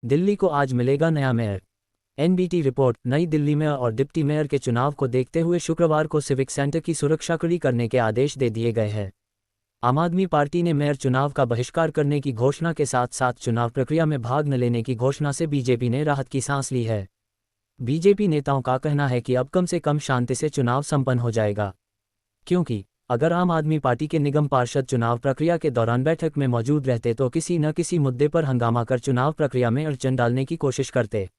दिल्ली को आज मिलेगा नया मेयर। NBT report. नई दिल्ली मेयर और डिप्टी मेयर के चुनाव को देखते हुए शुक्रवार को सिविक सेंटर की सुरक्षा कड़ी करने के आदेश दे दिए गए हैं। आम आदमी पार्टी ने मेयर चुनाव का बहिष्कार करने की घोषणा के साथ साथ चुनाव प्रक्रिया में भाग न लेने की घोषणा से बीजेपी ने राहत की सांस ली है। बीजेपी नेताओं का कहना है कि अब कम से कम शांति से चुनाव संपन्न हो जाएगा, क्योंकि अगर आम आदमी पार्टी के निगम पार्षद चुनाव प्रक्रिया के दौरान बैठक में मौजूद रहते तो किसी न किसी मुद्दे पर हंगामा कर चुनाव प्रक्रिया में अड़चन डालने की कोशिश करते।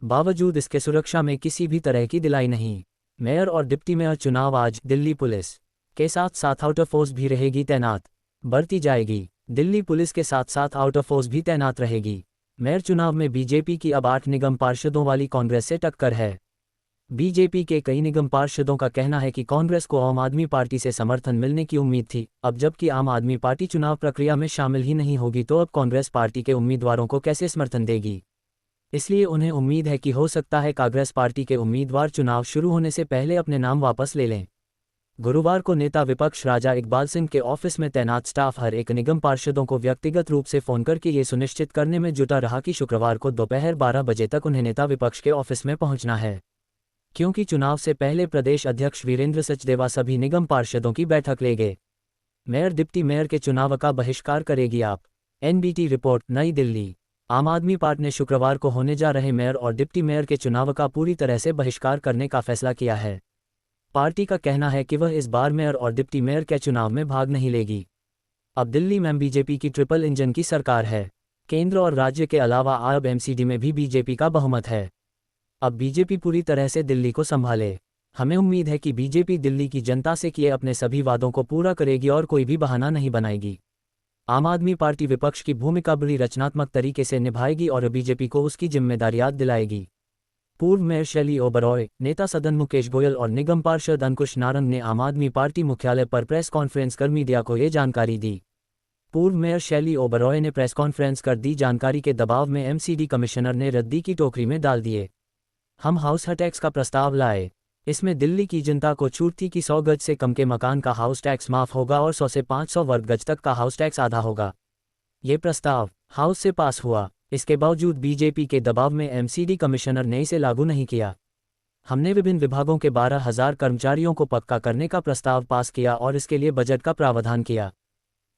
बावजूद इसके सुरक्षा में किसी भी तरह की ढिलाई नहीं। मेयर और डिप्टी मेयर चुनाव आज। दिल्ली पुलिस के साथ साथ आउटर फोर्स भी रहेगी तैनात, बढ़ती जाएगी। दिल्ली पुलिस के साथ साथ आउटर फोर्स भी तैनात रहेगी। मेयर चुनाव में बीजेपी की अब 8 निगम पार्षदों वाली कांग्रेस से टक्कर है। बीजेपी के कई निगम पार्षदों का कहना है कि कांग्रेस को आम आदमी पार्टी से समर्थन मिलने की उम्मीद थी। अब जबकि आम आदमी पार्टी चुनाव प्रक्रिया में शामिल ही नहीं होगी तो अब कांग्रेस पार्टी के उम्मीदवारों को कैसे समर्थन देगी। इसलिए उन्हें उम्मीद है कि हो सकता है कांग्रेस पार्टी के उम्मीदवार चुनाव शुरू होने से पहले अपने नाम वापस ले लें। गुरुवार को नेता विपक्ष राजा इकबाल सिंह के ऑफिस में तैनात स्टाफ हर एक निगम पार्षदों को व्यक्तिगत रूप से फोन करके ये सुनिश्चित करने में जुटा रहा कि शुक्रवार को दोपहर 12 बजे तक उन्हें नेता विपक्ष के ऑफिस में पहुंचना है, क्योंकि चुनाव से पहले प्रदेश अध्यक्ष वीरेंद्र सचदेवा सभी निगम पार्षदों की बैठक लेंगे। मेयर डिप्टी मेयर के चुनाव का बहिष्कार करेगी आप। NBT report. नई दिल्ली। आम आदमी पार्टी ने शुक्रवार को होने जा रहे मेयर और डिप्टी मेयर के चुनाव का पूरी तरह से बहिष्कार करने का फैसला किया है। पार्टी का कहना है कि वह इस बार मेयर और डिप्टी मेयर के चुनाव में भाग नहीं लेगी। अब दिल्ली में बीजेपी की ट्रिपल इंजन की सरकार है। केंद्र और राज्य के अलावा अब एमसीडी में भी बीजेपी का बहुमत है। अब बीजेपी पूरी तरह से दिल्ली को संभाले। हमें उम्मीद है कि बीजेपी दिल्ली की जनता से किए अपने सभी वादों को पूरा करेगी और कोई भी बहाना नहीं बनाएगी। आम आदमी पार्टी विपक्ष की भूमिका बड़ी रचनात्मक तरीके से निभाएगी और बीजेपी को उसकी जिम्मेदारियां दिलाएगी। पूर्व मेयर शैली ओबरॉय, नेता सदन मुकेश गोयल और निगम पार्षद अंकुश नारंग ने आम आदमी पार्टी मुख्यालय पर प्रेस कॉन्फ्रेंस कर मीडिया को ये जानकारी दी। पूर्व मेयर शैली ओबरॉय ने प्रेस कॉन्फ्रेंस कर दी जानकारी के दबाव में एमसीडी कमिश्नर ने रद्दी की टोकरी में डाल दिए। हम हाउस टैक्स का प्रस्ताव लाए। इसमें दिल्ली की जनता को छूट थी कि 100 गज से कम के मकान का हाउस टैक्स माफ होगा और 100 से 500 वर्ग गज तक का हाउस टैक्स आधा होगा। ये प्रस्ताव हाउस से पास हुआ। इसके बावजूद बीजेपी के दबाव में एमसीडी कमिश्नर ने इसे लागू नहीं किया। हमने विभिन्न विभागों के 12,000 कर्मचारियों को पक्का करने का प्रस्ताव पास किया और इसके लिए बजट का प्रावधान किया।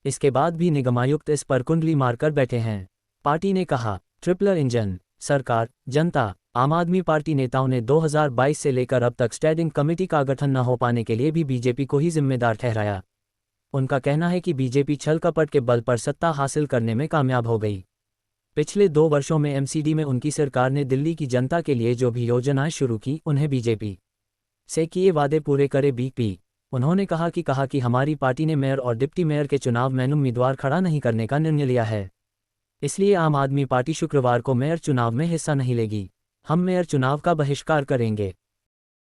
इसके बाद भी निगमायुक्त इस पर कुंडली मारकर बैठे हैं। पार्टी ने कहा, ट्रिपल इंजन सरकार, जनता। आम आदमी पार्टी नेताओं ने 2022 से लेकर अब तक स्टैंडिंग कमेटी का गठन न हो पाने के लिए भी बीजेपी को ही जिम्मेदार ठहराया। उनका कहना है कि बीजेपी छल कपट के बल पर सत्ता हासिल करने में कामयाब हो गई। पिछले 2 वर्षों में एमसीडी में उनकी सरकार ने दिल्ली की जनता के लिए जो भी योजनाएं शुरू की उन्हें बीजेपी से किए वादे पूरे करे बीपी। उन्होंने कहा कि हमारी पार्टी ने मेयर और डिप्टी मेयर के चुनाव में उम्मीदवार खड़ा नहीं करने का निर्णय लिया है। इसलिए आम आदमी पार्टी शुक्रवार को मेयर चुनाव में हिस्सा नहीं लेगी। हम मेयर चुनाव का बहिष्कार करेंगे।